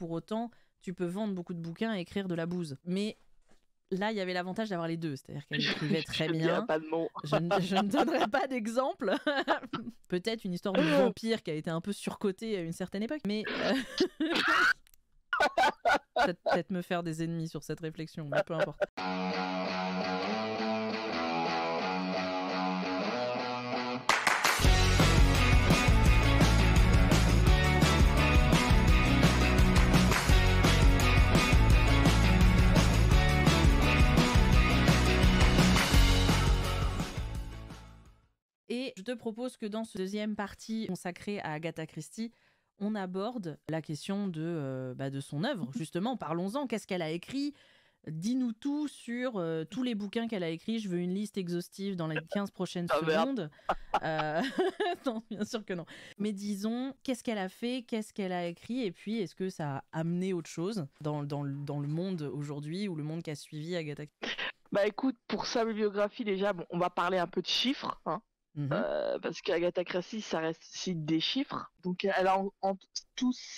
pour autant, tu peux vendre beaucoup de bouquins et écrire de la bouse. Mais là, il y avait l'avantage d'avoir les deux, c'est-à-dire qu'elle écrivait très Il n'y a bien. pas de mots. Je ne donnerai pas d'exemple. Peut-être une histoire de vampire qui a été un peu surcotée à une certaine époque, mais peut-être me faire des ennemis sur cette réflexion, mais peu importe. Et je te propose que dans ce deuxième partie consacrée à Agatha Christie, on aborde la question de son œuvre. Justement, parlons-en. Qu'est-ce qu'elle a écrit ? Dis-nous tout sur tous les bouquins qu'elle a écrits. Je veux une liste exhaustive dans les 15 prochaines secondes. Non, bien sûr que non. Mais disons, qu'est-ce qu'elle a fait ? Qu'est-ce qu'elle a écrit ? Et puis, est-ce que ça a amené autre chose dans le monde aujourd'hui ou le monde qui a suivi Agatha Christie ? Bah écoute, pour sa bibliographie, déjà, bon, on va parler un peu de chiffres, hein. Parce qu'Agatha Christie, ça reste aussi des chiffres. Donc, elle a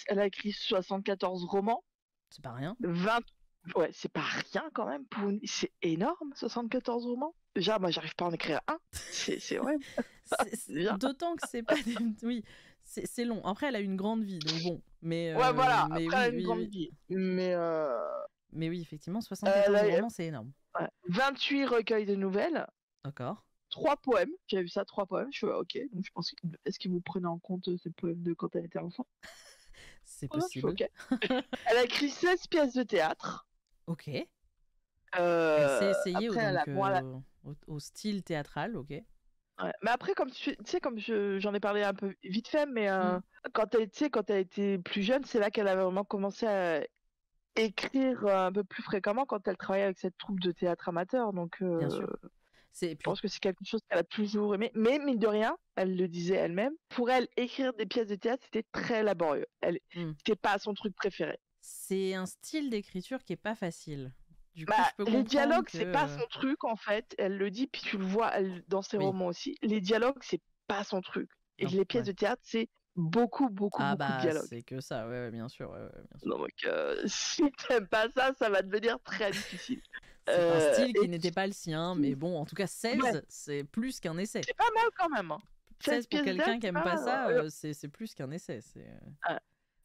elle a écrit 74 romans. C'est pas rien. 20... Ouais, c'est pas rien quand même. C'est énorme, 74 romans. Déjà, moi, j'arrive pas à en écrire un. C'est vrai. D'autant que c'est pas... Oui, c'est long. Après, elle a une grande vie, donc bon. Mais, ouais, voilà. Mais après, elle a une grande vie. Mais oui, effectivement, 74 romans, c'est énorme. Ouais. 28 recueils de nouvelles. D'accord. 3 poèmes, j'ai vu ça, 3 poèmes, je suis ok, donc je pense est-ce que vous prenez en compte ces poèmes de quand elle était enfant? C'est possible. Okay. Elle a écrit 16 pièces de théâtre. Ok. Elle s'est essayée au style théâtral, ok. Ouais. Mais après, comme tu sais, comme j'en ai parlé un peu vite fait, mais quand elle était plus jeune, c'est là qu'elle avait vraiment commencé à écrire un peu plus fréquemment quand elle travaillait avec cette troupe de théâtre amateur, donc bien sûr. Je pense que c'est quelque chose qu'elle a toujours aimé. Mais mine de rien, elle le disait elle-même, pour elle, écrire des pièces de théâtre, c'était très laborieux. C'était pas son truc préféré. C'est un style d'écriture qui est pas facile. Du coup, je peux les dialogues, c'est pas son truc, en fait. Elle le dit, puis tu le vois dans ses romans aussi. Les dialogues, c'est pas son truc. Et les pièces de théâtre, c'est beaucoup de dialogues. C'est que ça, ouais, bien sûr. Bien sûr. Donc, si t'aimes pas ça, ça va devenir très difficile. C'est un style qui n'était pas le sien, mais bon, en tout cas, 16, c'est plus qu'un essai. C'est pas mal quand même. Hein. 16 pour quelqu'un qui aime pas ça, c'est plus qu'un essai.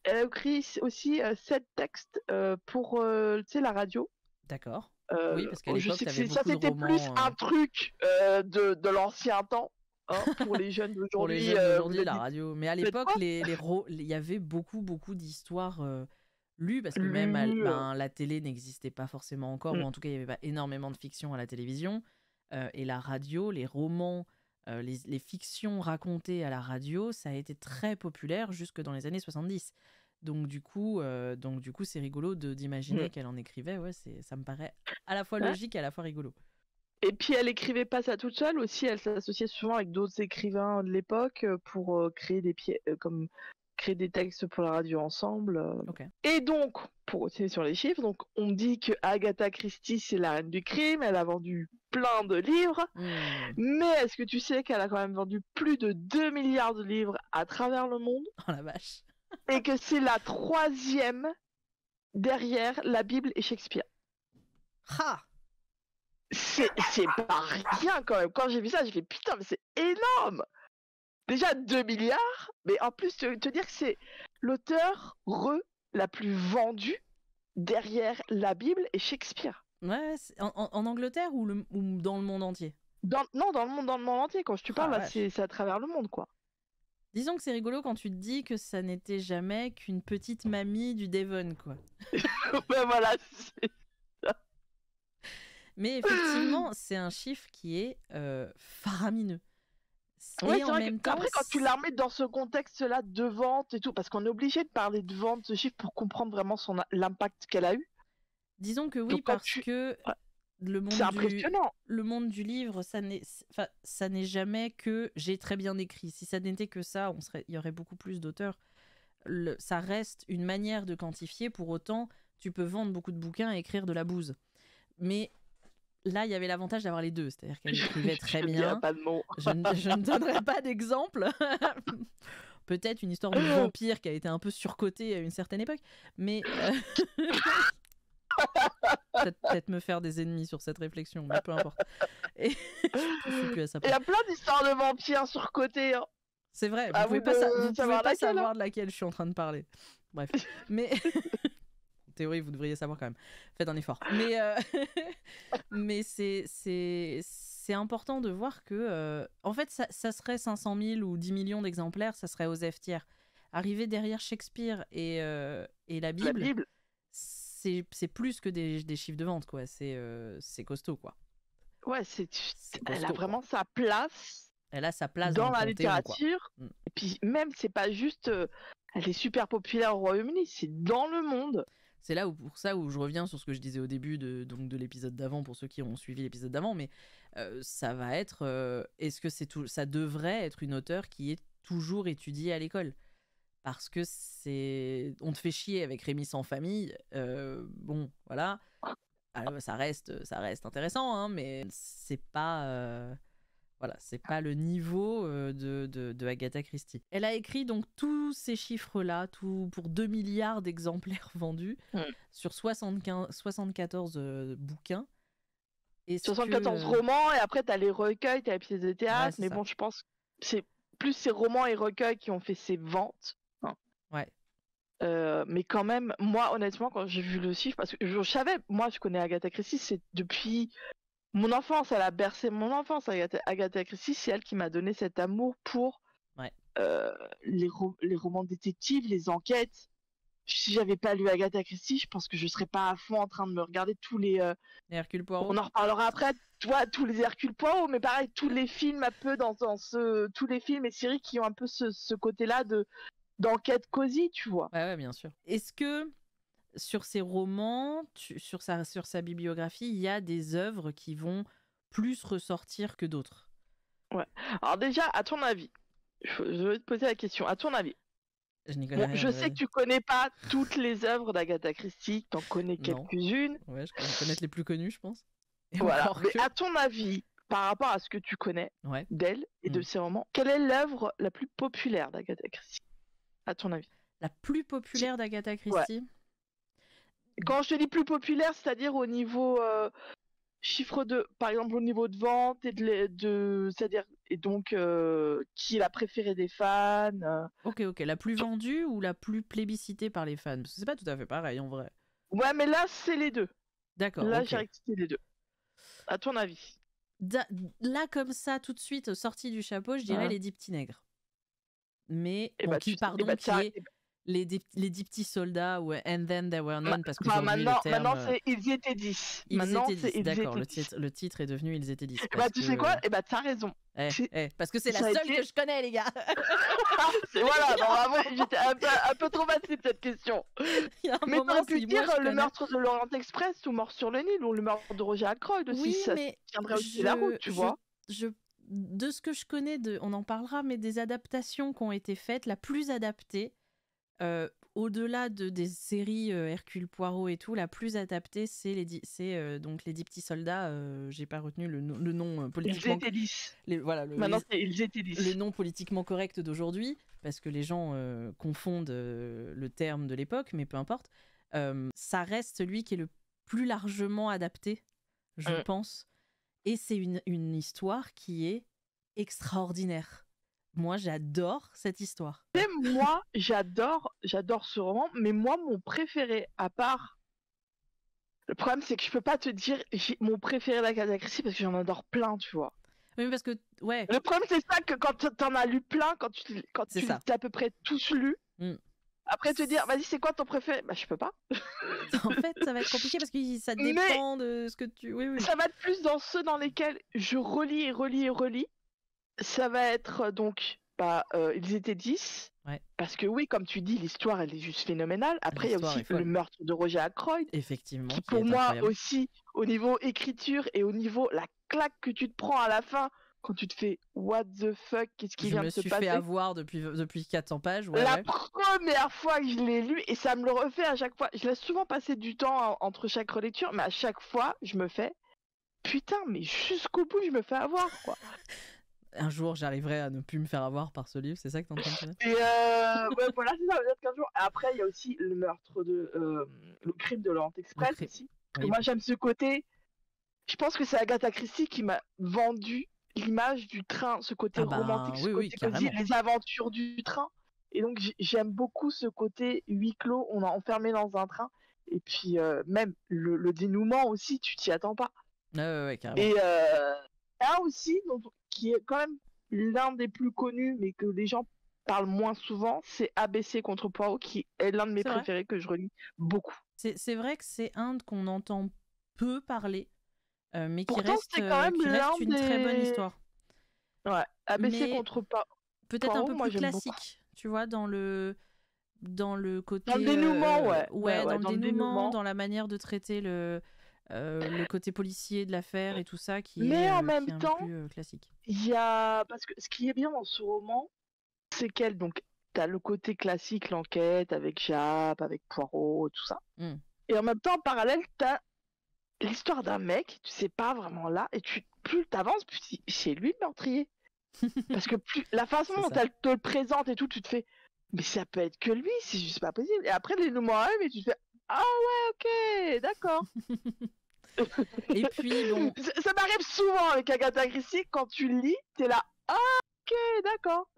Elle a écrit aussi 7 textes pour la radio. D'accord. Oui, parce qu'à l'époque, t'avais beaucoup ça, c'était de romans, plus un truc de l'ancien temps. Hein, pour les jeunes d'aujourd'hui. Pour les jeunes d'aujourd'hui, la radio. Mais à l'époque, il y avait beaucoup d'histoires lues, parce que même la télé n'existait pas forcément encore, ou en tout cas, il n'y avait pas énormément de fiction à la télévision. Et la radio, les romans, les fictions racontées à la radio, ça a été très populaire jusque dans les années 70. Donc du coup, c'est rigolo d'imaginer qu'elle en écrivait. Ouais, ça me paraît à la fois logique et à la fois rigolo. Et puis elle écrivait pas ça toute seule aussi, elle s'associait souvent avec d'autres écrivains de l'époque pour créer des textes pour la radio ensemble. Okay. Et donc, pour continuer sur les chiffres, donc on dit que Agatha Christie c'est la reine du crime, elle a vendu plein de livres, mais est-ce que tu sais qu'elle a quand même vendu plus de 2 milliards de livres à travers le monde? Oh la vache. Et que c'est la 3e derrière la Bible et Shakespeare. Ha! C'est pas rien quand même. Quand j'ai vu ça, j'ai fait putain, mais c'est énorme! Déjà 2 milliards, mais en plus, te dire que c'est l'auteur la plus vendue derrière la Bible et Shakespeare. Ouais, en Angleterre ou dans le monde entier? Dans le monde entier. Quand je te parle, là, c'est à travers le monde, quoi. Disons que c'est rigolo quand tu te dis que ça n'était jamais qu'une petite mamie du Devon, quoi. Ben voilà, c'est... Mais effectivement, c'est un chiffre qui est faramineux. Ouais, et en même temps, après, quand tu la remets dans ce contexte-là de vente et tout, parce qu'on est obligé de parler de vente, ce chiffre, pour comprendre vraiment l'impact qu'elle a eu. Disons que oui, parce que le monde du livre, ça n'est jamais que j'ai très bien écrit. Si ça n'était que ça, il y aurait beaucoup plus d'auteurs. Ça reste une manière de quantifier. Pour autant, tu peux vendre beaucoup de bouquins et écrire de la bouse. Mais là, il y avait l'avantage d'avoir les deux, c'est-à-dire qu'elle écrivait très bien. Pas de mots. Je ne donnerai pas d'exemple. peut-être une histoire de vampire qui a été un peu surcotée à une certaine époque, mais peut-être me faire des ennemis sur cette réflexion, mais peu importe. Et je suis plus à ça. Il y a plein d'histoires de vampires surcotées. Hein. C'est vrai, vous pouvez pas savoir de laquelle je suis en train de parler. Bref, mais en théorie, vous devriez savoir quand même. Faites un effort. Mais c'est important de voir que, en fait, ça serait 500 000 ou 10 millions d'exemplaires, ça serait aux F tiers. Arriver derrière Shakespeare et la Bible, c'est plus que des chiffres de vente, quoi. C'est costaud, quoi. Ouais, costaud, elle a vraiment sa place. Elle a sa place dans la panthéon, littérature. Quoi. Et puis même, c'est pas juste, elle est super populaire au Royaume-Uni, c'est dans le monde. C'est là pour ça où je reviens sur ce que je disais au début de l'épisode d'avant, pour ceux qui ont suivi l'épisode d'avant, mais ça va être, est-ce que ça devrait être une auteure qui est toujours étudiée à l'école? Parce que on te fait chier avec Rémi sans famille, bon, voilà, alors, ça reste intéressant, hein, mais c'est pas... Voilà, c'est pas le niveau de Agatha Christie. Elle a écrit donc tous ces chiffres-là, pour 2 milliards d'exemplaires vendus, sur 74 bouquins. Et 74 romans, et après t'as les recueils, t'as les pièces de théâtre, mais bon, je pense que c'est plus ces romans et recueils qui ont fait ces ventes. Hein. Ouais. Mais quand même, moi honnêtement, quand j'ai vu le chiffre, parce que je savais, moi je connais Agatha Christie, c'est depuis... Mon enfance, elle a bercé mon enfance. Agatha Christie, c'est elle qui m'a donné cet amour pour les romans détectives, les enquêtes. Si j'avais pas lu Agatha Christie, je pense que je serais pas à fond en train de me regarder tous les Hercule Poirot. On en reparlera après. Toi, tous les Hercule Poirot, mais pareil, tous les films un peu tous les films et séries qui ont un peu ce côté-là d'enquête cosy, tu vois. Ouais, bien sûr. Est-ce que sur ses romans, sur sa bibliographie, il y a des œuvres qui vont plus ressortir que d'autres? Ouais. Alors déjà, à ton avis, je vais te poser la question. À ton avis, je sais que tu connais pas toutes les œuvres d'Agatha Christie, t'en connais quelques-unes. Ouais, je peux connaître les plus connues, je pense. Et voilà. Mais à ton avis, par rapport à ce que tu connais d'elle et de ses romans, quelle est l'œuvre la plus populaire d'Agatha Christie? À ton avis? La plus populaire d'Agatha Christie? Quand je te dis plus populaire, c'est-à-dire au niveau chiffre par exemple au niveau de vente et c'est-à-dire et donc qui est la préférée des fans. Ok, la plus vendue ou la plus plébiscitée par les fans? Parce que c'est pas tout à fait pareil en vrai. Ouais, mais là c'est les deux. D'accord. Là j'ai rectifié les deux. À ton avis? Là comme ça, tout de suite sorti du chapeau, je dirais Les 10 petits nègres. Mais qui est les 10 petits soldats ou And Then There Were None, parce que maintenant c'est Ils y étaient 10. Maintenant c'est d'accord, le titre est devenu Ils étaient 10. Tu sais quoi? T'as raison. Parce que c'est la seule que je connais, les gars. Voilà, non, j'étais un peu traumatisée de cette question. Mais t'aurais pu dire Le meurtre de l'Orient Express ou Mort sur le Nil ou Le meurtre de Roger Ackroyd aussi. Oui, ça tiendrait aussi la route, tu vois. De ce que je connais, on en parlera, mais des adaptations qui ont été faites, la plus adaptée, au-delà des séries Hercule Poirot et tout, la plus adaptée, c'est donc les 10 petits soldats. J'ai pas retenu le nom politiquement. Ils étaient 10. Maintenant, ils étaient 10. Le nom politiquement correct d'aujourd'hui, parce que les gens confondent le terme de l'époque, mais peu importe. Ça reste celui qui est le plus largement adapté, je pense. Et c'est une histoire qui est extraordinaire. Moi, j'adore cette histoire. Et moi, j'adore ce roman, mais moi, mon préféré, à part... Le problème, c'est que je peux pas te dire mon préféré d'Agatha Christie parce que j'en adore plein, tu vois. Oui, parce que, ouais. Le problème, c'est ça, que quand t'en as lu plein, quand tu les as à peu près tous lus, après te dire, vas-y, c'est quoi ton préféré? Bah, je peux pas. En fait, ça va être compliqué parce que ça dépend de ce que tu... Oui. Ça va être plus dans ceux dans lesquels je relis et relis et relis. Ça va être donc, Ils étaient 10. Ouais. Parce que oui, comme tu dis, l'histoire, elle est juste phénoménale. Après, il y a aussi Le meurtre de Roger Ackroyd. Effectivement. Qui pour moi aussi, au niveau écriture et au niveau la claque que tu te prends à la fin, quand tu te fais what the fuck, qu'est-ce qui vient de se passer? Je me suis fait avoir depuis 400 pages. La première fois que je l'ai lu, et ça me le refait à chaque fois, je laisse souvent passer du temps entre chaque relecture, mais à chaque fois, je me fais putain, mais jusqu'au bout, je me fais avoir, quoi. Un jour, j'arriverai à ne plus me faire avoir par ce livre, c'est ça que t'es en train de dire? Et ouais, voilà, c'est ça, veut dire qu'un jour. Après, il y a aussi le meurtre le crime de l'Orient Express crime, aussi. Et oui. moi, j'aime ce côté. Je pense que c'est Agatha Christie qui m'a vendu l'image du train, ce côté Ah romantique, ben, ce oui, côté cosy, carrément. les aventures du train. Et donc, j'aime beaucoup ce côté huis clos, on est enfermé dans un train. Et puis, même le dénouement aussi, tu t'y attends pas. Ouais, carrément. Et un aussi, qui est quand même l'un des plus connus, mais que les gens parlent moins souvent, c'est ABC contre Poirot, qui est l'un de mes C'est vrai. préférés, que je relis beaucoup. C'est vrai que c'est un qu'on entend peu parler, mais Pourtant, c'est quand même qui l'un reste une très bonne des... histoire. Ouais, ABC Mais contre peut-être un Poirot, peu moi plus j'aime beaucoup. classique, tu vois, dans le Dans le côté dénouement, ouais. dans le Dans le dénouement, dénouement. dans la manière de traiter le côté policier de l'affaire et tout ça Mais en qui même est un peu temps, plus classique. il y a... Parce que ce qui est bien dans ce roman, c'est qu'elle, donc, t'as le côté classique, l'enquête, avec Japp, avec Poirot, tout ça. Mm. Et en même temps, en parallèle, t'as l'histoire d'un mec, tu sais pas vraiment là, et plus t'avances, plus c'est lui le meurtrier. Parce que plus la façon C'est dont ça. elle te le présente et tout, tu te fais, mais ça peut être que lui, c'est juste pas possible. Et après, les dénouements arrivent et tu te fais, ah ouais, ok, d'accord. Et puis, bon, Ça m'arrive souvent avec Agatha Christie, quand tu lis, t'es là, ah ok, d'accord.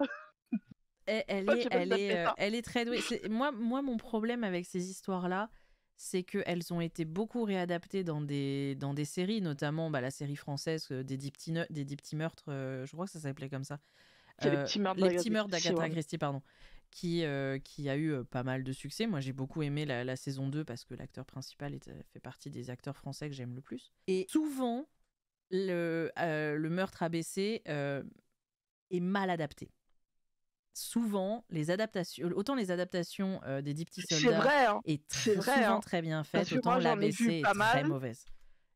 Je sais pas si ça te fait ça. elle est très douée. Moi, mon problème avec ces histoires-là, c'est qu'elles ont été beaucoup réadaptées dans des séries, notamment la série française des dix petits meurtres, je crois que ça s'appelait comme ça. C'est les petits meurtres Les petits d'Agatha meurtres Christie, d'Agatha ouais. Christie, pardon, qui a eu pas mal de succès. Moi, j'ai beaucoup aimé la saison 2 parce que l'acteur principal fait partie des acteurs français que j'aime le plus. Et souvent, le meurtre ABC est mal adapté. Souvent, les adaptations des 10 petits C'est soldats vrai, hein. est C'est vrai, souvent hein. très bien Parce faite, que autant moi, j'en ai vu l'ABC est pas très mal. mauvaise.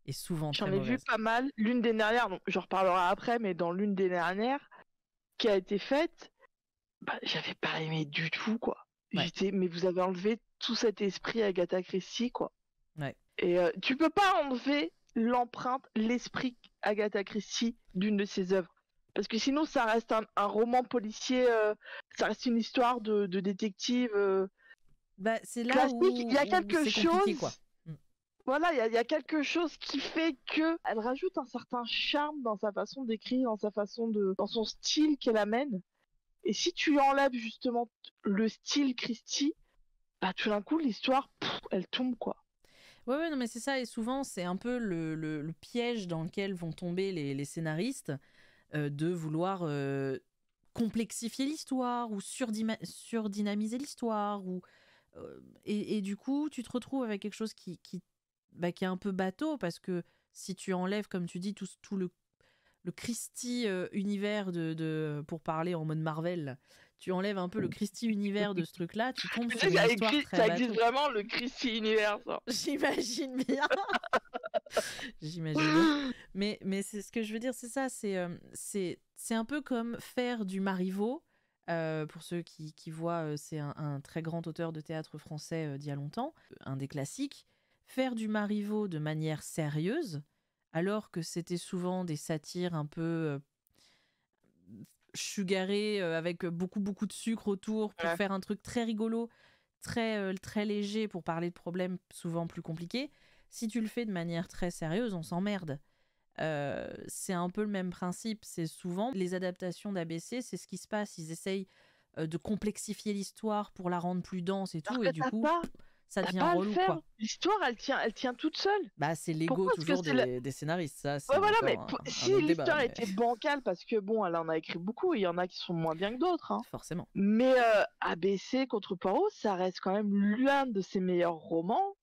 Et souvent très J'en ai vu mauvaise. pas mal. L'une des dernières, donc j'en reparlerai après, mais dans l'une des dernières qui a été faite, j'avais pas aimé du tout, quoi. Ouais. Mais vous avez enlevé tout cet esprit Agatha Christie, quoi. Ouais. Et tu peux pas enlever l'empreinte, l'esprit Agatha Christie d'une de ses œuvres. Parce que sinon, ça reste un roman policier, ça reste une histoire de détective C'est là classique. où Il y a quelque c'est compliqué, chose. quoi. Voilà, il y a quelque chose qui fait que elle rajoute un certain charme dans sa façon d'écrire, dans sa façon dans son style qu'elle amène. Et si tu enlèves justement le style Christie, tout d'un coup l'histoire, elle tombe, quoi. Ouais, non, mais c'est ça. Et souvent, c'est un peu le piège dans lequel vont tomber les scénaristes de vouloir complexifier l'histoire ou surdynamiser l'histoire. Et du coup, tu te retrouves avec quelque chose qui est un peu bateau parce que si tu enlèves, comme tu dis, tout le Christie univers pour parler en mode Marvel, tu enlèves un peu le Christie univers de ce truc-là, tu tombes Tu sur sais, une histoire très ça existe bateau. vraiment le Christie Universe. Hein. J'imagine bien. J'imagine bien. Mais c'est ce que je veux dire, c'est ça. C'est un peu comme faire du Marivaux. Pour ceux qui voient, c'est un très grand auteur de théâtre français d'il y a longtemps, un des classiques. Faire du Marivaux de manière sérieuse, alors que c'était souvent des satires un peu sugarées, avec beaucoup, beaucoup de sucre autour, pour Ouais. faire un truc très rigolo, très léger, pour parler de problèmes souvent plus compliqués. Si tu le fais de manière très sérieuse, on s'emmerde. C'est un peu le même principe. C'est souvent les adaptations d'ABC, c'est ce qui se passe. Ils essayent de complexifier l'histoire pour la rendre plus dense et Alors tout, que et du coup, ça t'as devient pas à le relou, faire. quoi. L'histoire, elle tient toute seule. C'est l'ego Pourquoi est-ce que toujours c'est des scénaristes. Ça, c'est Ouais, voilà, encore mais un si autre débat, l'histoire mais était bancale, parce que bon, elle en a écrit beaucoup, et il y en a qui sont moins bien que d'autres, hein. forcément. Mais ABC contre Poirot, ça reste quand même l'un de ses meilleurs romans.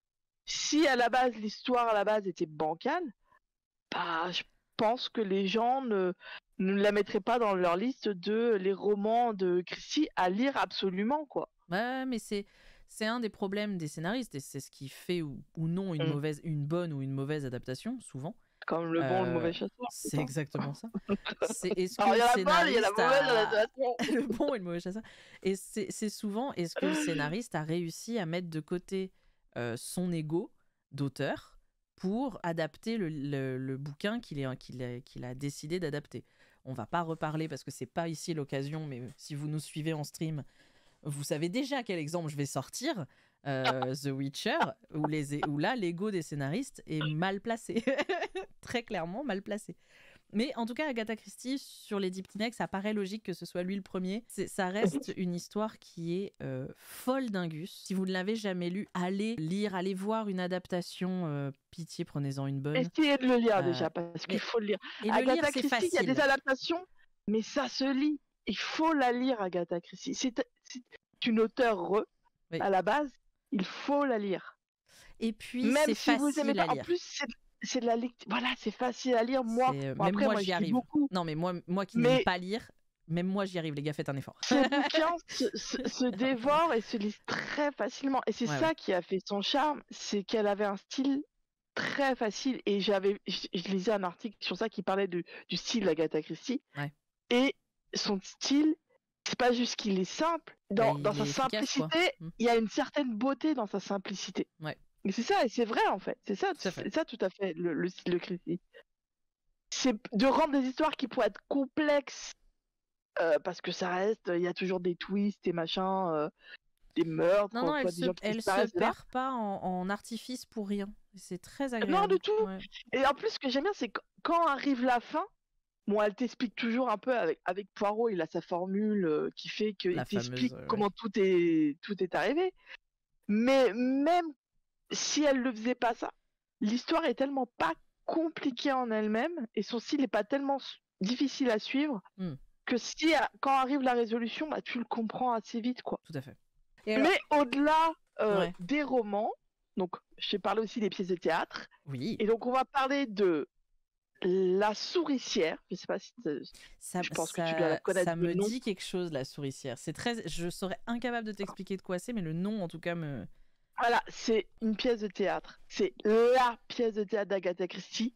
Si à la base, l'histoire à la base était bancale, je pense que les gens ne la mettraient pas dans leur liste de les romans de Christie à lire absolument, quoi. Ouais, mais c'est un des problèmes des scénaristes, et c'est ce qui fait ou non une bonne ou une mauvaise adaptation, souvent. Comme le bon, le mauvais chasseur, c'est C'est ça. exactement ça. C'est est-ce que Alors, il y le a la bonne, il y a la scénariste mauvaise a adaptation. le bon et le mauvais chasseur. Et c'est souvent, est-ce que le scénariste a réussi à mettre de côté son ego d'auteur pour adapter le bouquin qu'il a décidé d'adapter. On va pas reparler parce que c'est pas ici l'occasion, mais si vous nous suivez en stream, vous savez déjà quel exemple je vais sortir. The Witcher, où là, l'ego des scénaristes est mal placé. Très clairement mal placé. Mais en tout cas, Agatha Christie, sur les Deep Neck, ça paraît logique que ce soit lui le premier. Ça reste une histoire qui est folle dingus. Si vous ne l'avez jamais lu, allez lire, allez voir une adaptation. Pitié, prenez-en une bonne. Essayez de le lire déjà, parce qu'il faut le lire. Et Agatha le lire, c'est Christie, facile. il y a des adaptations, mais ça se lit. Il faut la lire, Agatha Christie. C'est une auteure à la base, il faut la lire. Et puis, même c'est si vous facile aimez pas, à lire. En plus, c'est de la lecture. Voilà, c'est facile à lire. Moi, après, moi j'y arrive. Beaucoup. Non, mais moi qui n'aime pas lire, même moi j'y arrive. Les gars, faites un effort. Ces bouquins se dévorent et se lisent très facilement. Et c'est ça qui a fait son charme, c'est qu'elle avait un style très facile. Et je lisais un article sur ça qui parlait du style d'Agatha Christie. Et son style, c'est pas juste qu'il est simple. Dans sa simplicité, il y a une certaine beauté dans sa simplicité. Et c'est ça, et c'est vrai en fait. C'est ça tout à fait le style de Christie. C'est de rendre des histoires qui pourraient être complexes, parce que ça reste, il y a toujours des twists et machin, des meurtres. Non, elle se perd pas en artifice pour rien. C'est très agréable. Non, du tout. Et en plus, ce que j'aime bien, c'est quand arrive la fin, bon, elle t'explique toujours un peu avec Poirot, il a sa formule qui fait qu'il t'explique comment tout est arrivé. Mais même si elle ne faisait pas ça, l'histoire est tellement pas compliquée en elle-même et son style n'est pas tellement difficile à suivre que quand arrive la résolution, bah, tu le comprends assez vite, quoi. Tout à fait. Mais au-delà des romans, donc j'ai parlé aussi des pièces de théâtre. Oui. Et donc on va parler de La Souricière. Je sais pas si je pense que tu dois la connaître. Ça me dit quelque chose, La Souricière. Je serais incapable de t'expliquer de quoi c'est, mais le nom en tout cas me. Voilà, c'est une pièce de théâtre. C'est la pièce de théâtre d'Agatha Christie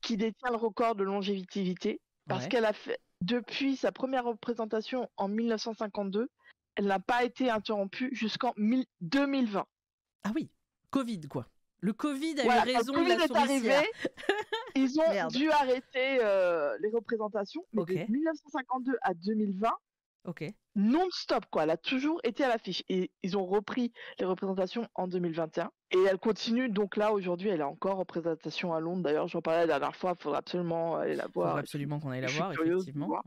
qui détient le record de longévité parce qu'elle a fait, depuis sa première représentation en 1952, elle n'a pas été interrompue jusqu'en 2020. Ah oui, Covid quoi. Le Covid a eu raison de La Souricière. Ils ont dû arrêter les représentations, mais de 1952 à 2020, non-stop quoi. Elle a toujours été à l'affiche et ils ont repris les représentations en 2021 et elle continue. Donc là aujourd'hui, elle est encore en représentation à Londres. D'ailleurs, j'en parlais la dernière fois. Il faudra absolument aller la voir. Il faudra absolument qu'on aille la voir, effectivement.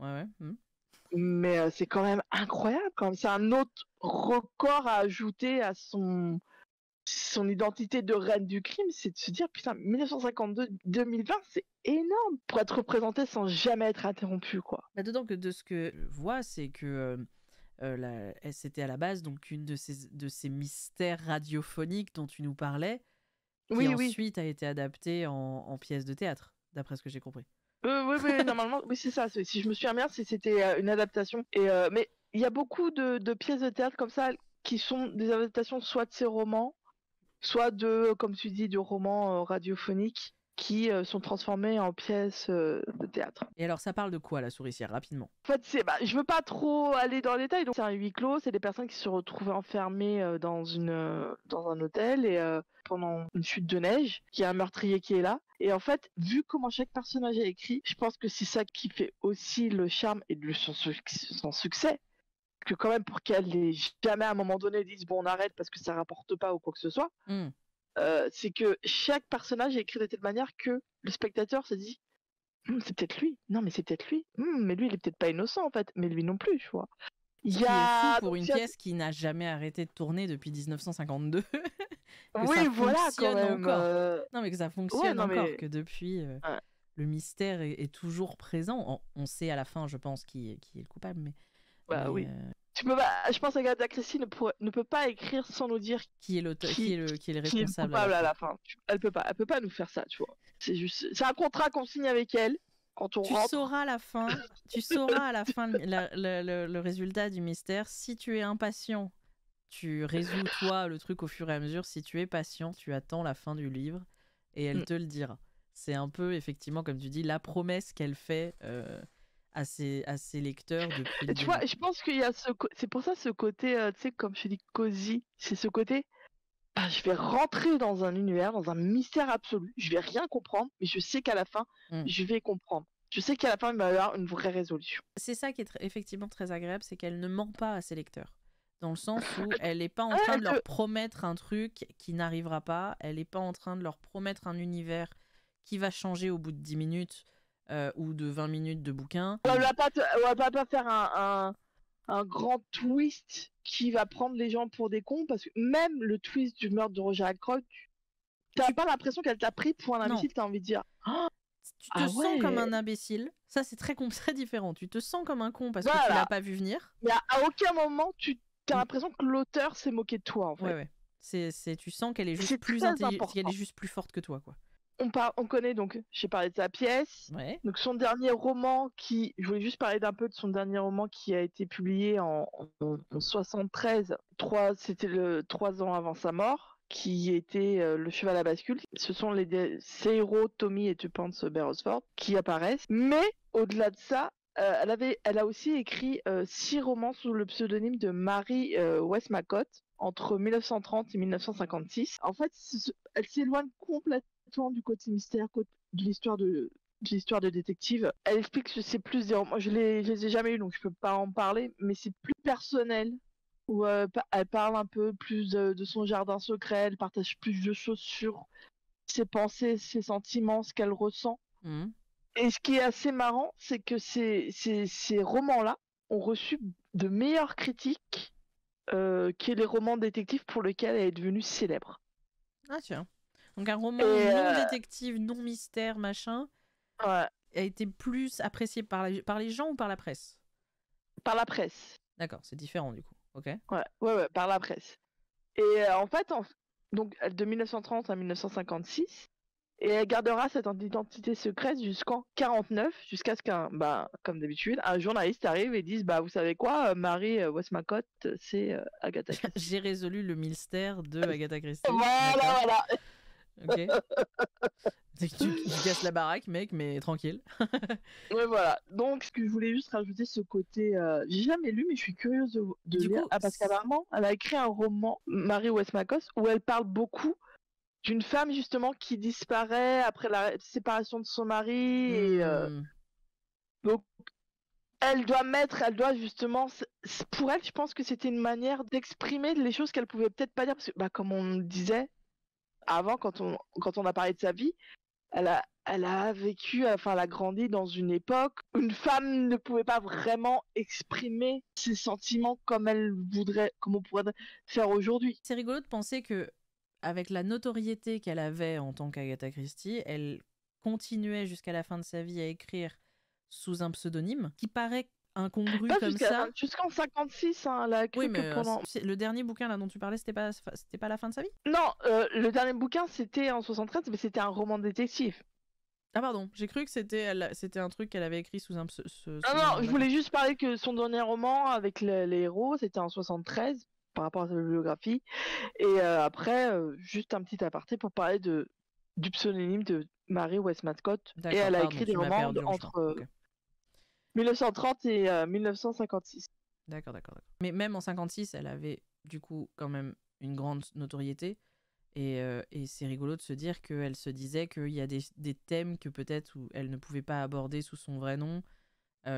Mais c'est quand même incroyable. C'est un autre record à ajouter à son identité de reine du crime, c'est de se dire putain, 1952-2020, c'est énorme pour être représentée sans jamais être interrompue, quoi. D'autant que de ce que je vois, c'est que c'était à la base donc une de ces mystères radiophoniques dont tu nous parlais, qui ensuite a été adaptée en pièce de théâtre, d'après ce que j'ai compris. Oui, normalement, oui, c'est ça. Si je me souviens bien, c'était une adaptation. Mais il y a beaucoup de pièces de théâtre comme ça qui sont des adaptations soit de ces romans, soit comme tu dis, de romans radiophoniques qui sont transformés en pièces de théâtre. Et alors, ça parle de quoi, La Souricière, rapidement? En fait, je veux pas trop aller dans les détails. Donc, c'est un huis clos. C'est des personnes qui se retrouvent enfermées dans un hôtel et pendant une chute de neige, il y a un meurtrier qui est là. Et en fait, vu comment chaque personnage est écrit, je pense que c'est ça qui fait aussi le charme et son succès. Que quand même pour qu'elle ait jamais à un moment donné dise bon on arrête parce que ça rapporte pas ou quoi que ce soit, c'est que chaque personnage est écrit de telle manière que le spectateur se dit c'est peut-être lui, non mais c'est peut-être lui, mais lui il est peut-être pas innocent en fait, mais lui non plus, tu vois. Ce qui est fou pour une pièce qui n'a jamais arrêté de tourner depuis 1952. Oui, voilà, quand même. Non mais que ça fonctionne encore, que depuis le mystère est toujours présent. On sait à la fin, je pense, qui est le coupable, mais. Oui. Je pense qu'Agatha Christie ne peut pas écrire sans nous dire qui est l'auteur, qui est le responsable. Qui est le coupable à la fin. Elle peut pas nous faire ça, tu vois. C'est un contrat qu'on signe avec elle quand on rentre. Tu sauras à la fin le résultat du mystère. Si tu es impatient, tu résous toi le truc au fur et à mesure. Si tu es patient, tu attends la fin du livre et elle te le dira. C'est un peu effectivement comme tu dis la promesse qu'elle fait. À ses lecteurs depuis. Tu vois, je pense qu'il y a c'est pour ça ce côté, tu sais, comme je dis, cosy, c'est ce côté. Je vais rentrer dans un univers, dans un mystère absolu. Je vais rien comprendre, mais je sais qu'à la fin, je vais comprendre. Je sais qu'à la fin, il va y avoir une vraie résolution. C'est ça qui est effectivement très agréable, c'est qu'elle ne ment pas à ses lecteurs. Dans le sens où elle n'est pas en train de leur promettre un truc qui n'arrivera pas, elle n'est pas en train de leur promettre un univers qui va changer au bout de 10 minutes ou de 20 minutes de bouquin. On va pas faire un grand twist qui va prendre les gens pour des cons, parce que même le twist du meurtre de Roger Ackroyd, t'as pas l'impression qu'elle t'a pris pour un imbécile, t'as envie de dire... Oh, tu te sens comme un imbécile, ça c'est très différent, tu te sens comme un con parce que tu l'as pas vu venir. Mais à aucun moment tu as l'impression que l'auteur s'est moqué de toi, en fait. Ouais. Tu sens qu'elle est juste plus intelligente, qu'elle est juste plus forte que toi, quoi. On connaît donc, j'ai parlé de sa pièce, donc son dernier roman je voulais juste parler d'un peu de son dernier roman qui a été publié en 73, c'était 3 ans avant sa mort, qui était Le Cheval à bascule. Ce sont ses héros, Tommy et Tuppence Beresford, qui apparaissent, mais au-delà de ça, elle a aussi écrit 6 romans sous le pseudonyme de Mary Westmacott entre 1930 et 1956. En fait, elle s'éloigne complètement du côté mystère, de l'histoire de détective. Elle explique que c'est plus des romans. Je les ai jamais eu, donc je peux pas en parler, mais c'est plus personnel, où elle parle un peu plus de son jardin secret, elle partage plus de choses sur ses pensées, ses sentiments, ce qu'elle ressent. Et ce qui est assez marrant, c'est que ces romans-là ont reçu de meilleures critiques que les romans détectives pour lesquels elle est devenue célèbre. Ah tiens. Donc un roman non détective, non mystère, machin, a été plus apprécié par les gens ou par la presse? Par la presse. D'accord, c'est différent du coup. Ok. Ouais, par la presse. Et en fait, donc de 1930 à 1956, et elle gardera cette identité secrète jusqu'en 49, jusqu'à ce comme d'habitude, un journaliste arrive et dise vous savez quoi, Mary Westmacott, c'est Agatha Christie. J'ai résolu le mystère de Agatha Christie. Voilà. Ok. tu casses la baraque, mec, mais tranquille. Ouais, voilà. Donc, ce que je voulais juste rajouter, ce côté... j'ai jamais lu, mais je suis curieuse de lire. Parce qu'apparemment, elle a écrit un roman, Mary Westmacott, où elle parle beaucoup d'une femme, justement, qui disparaît après la séparation de son mari. Et, donc, elle doit justement... Pour elle, je pense que c'était une manière d'exprimer les choses qu'elle pouvait peut-être pas dire. Parce que, comme on disait avant, quand on a parlé de sa vie, elle a vécu, elle a grandi dans une époque où une femme ne pouvait pas vraiment exprimer ses sentiments comme on pourrait faire aujourd'hui. C'est rigolo de penser que, avec la notoriété qu'elle avait en tant qu'Agatha Christie, elle continuait jusqu'à la fin de sa vie à écrire sous un pseudonyme qui paraît incongru comme ça. Jusqu'en 56, elle a écrit pendant... Le dernier bouquin là dont tu parlais, c'était pas la fin de sa vie? Non, le dernier bouquin c'était en 73, mais c'était un roman détective. Ah pardon, j'ai cru que c'était un truc qu'elle avait écrit sous un non, je voulais juste parler que son dernier roman avec les héros, c'était en 73 par rapport à sa biographie. Et après, juste un petit aparté pour parler du pseudonyme de Mary Westmacott. Et elle a écrit des romans entre 1930 et 1956. D'accord. Mais même en 56, elle avait du coup quand même une grande notoriété. Et c'est rigolo de se dire qu'elle se disait qu'il y a des thèmes que peut-être où elle ne pouvait pas aborder sous son vrai nom,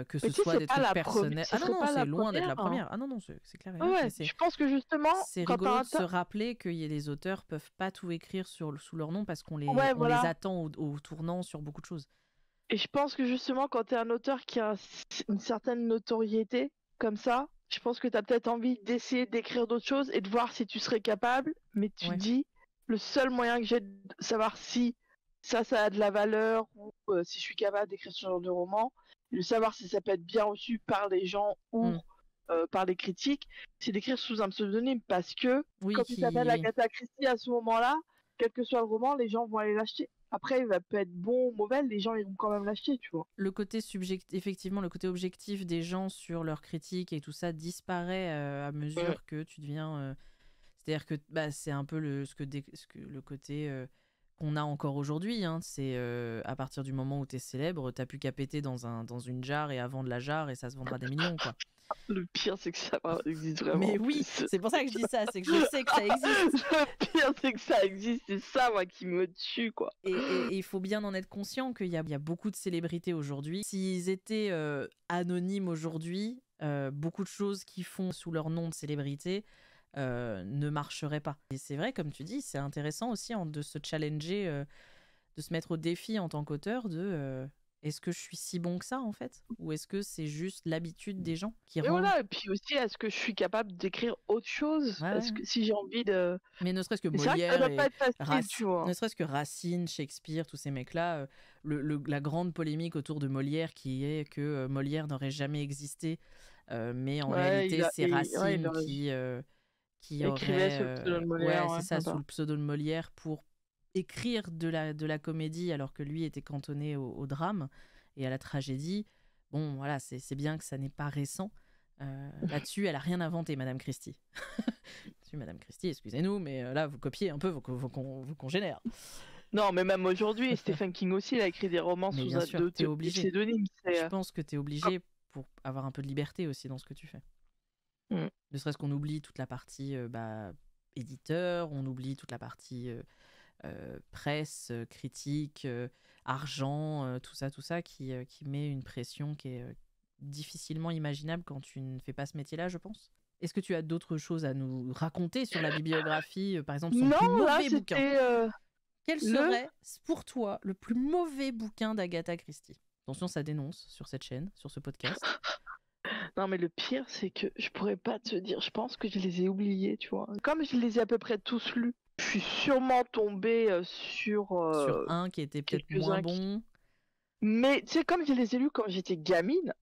que ce soit des trucs personnels. Ah non, c'est loin d'être la première. Ah non, c'est clair. Je pense que justement, c'est rigolo de se rappeler que les auteurs peuvent pas tout écrire sous leur nom parce qu'on les attend au tournant sur beaucoup de choses. Et je pense que justement, quand tu es un auteur qui a une certaine notoriété comme ça, je pense que tu as peut-être envie d'essayer d'écrire d'autres choses et de voir si tu serais capable, mais tu dis... Le seul moyen que j'ai de savoir si ça a de la valeur ou si je suis capable d'écrire ce genre de roman, de savoir si ça peut être bien reçu par les gens ou par les critiques, c'est d'écrire sous un pseudonyme parce que quand il s'appelle Agatha Christie à ce moment-là, quel que soit le roman, les gens vont aller l'acheter. Après, il va peut être bon ou mauvais, les gens iront quand même l'acheter, tu vois. Le côté effectivement, le côté objectif des gens sur leurs critiques et tout ça disparaît à mesure que tu deviens... C'est-à-dire que c'est un peu le côté qu'on a encore aujourd'hui. Hein. C'est à partir du moment où tu es célèbre, tu n'as plus qu'à péter dans une jarre et à vendre la jarre et ça se vendra des millions, quoi. Le pire, c'est que ça existe vraiment. Mais en oui, plus. c'est pour ça que je dis ça, c'est que je sais que ça existe. Le pire, c'est que ça existe. C'est ça, moi, qui me tue, quoi. Et il faut bien en être conscient qu'il y a beaucoup de célébrités aujourd'hui. S'ils étaient anonymes aujourd'hui, beaucoup de choses qu'ils font sous leur nom de célébrité ne marcheraient pas. Et c'est vrai, comme tu dis, c'est intéressant aussi de se challenger, de se mettre au défi en tant qu'auteur de est-ce que je suis si bon que ça en fait? Ou est-ce que c'est juste l'habitude des gens qui Et rend... voilà, et puis aussi, est-ce que je suis capable d'écrire autre chose? Ouais, Parce ouais. que si j'ai envie de... Mais ne serait-ce que Et c'est vrai que ça Molière doit pas et être facile, tu vois. Ne serait-ce que Racine, Shakespeare, tous ces mecs-là, la grande polémique autour de Molière qui est que Molière n'aurait jamais existé, mais en Ouais, réalité c'est ouais, Racine aurait- qui écrivait aurait, sous le pseudo de Molière, ouais c'est ouais, ça, sous sympa. le pseudo de Molière pour écrire de la comédie alors que lui était cantonné au drame et à la tragédie. Bon voilà, c'est bien que ça n'est pas récent. Là-dessus, elle a rien inventé, Madame Christie. Madame Christie, excusez-nous, mais là, vous copiez un peu vos congénères. Non, mais même aujourd'hui, Stephen King aussi, il a écrit des romans Mais sous bien sûr, t'es des obligé. pseudonymes. Je pense que t'es obligé pour avoir un peu de liberté aussi dans ce que tu fais. Ne serait-ce qu'on oublie toute la partie éditeur, on oublie toute la partie presse, critique, argent, tout ça qui met une pression qui est difficilement imaginable quand tu ne fais pas ce métier-là, je pense. Est-ce que tu as d'autres choses à nous raconter sur la bibliographie, par exemple son plus mauvais bouquin? Quel serait pour toi le plus mauvais bouquin d'Agatha Christie? Attention, ça dénonce sur cette chaîne, sur ce podcast. Non, mais le pire, c'est que je pourrais pas te dire. Je pense que je les ai oubliés, tu vois. Comme je les ai à peu près tous lus, je suis sûrement tombée sur un qui était peut-être moins bon. Mais tu sais, comme je les ai lus quand j'étais gamine,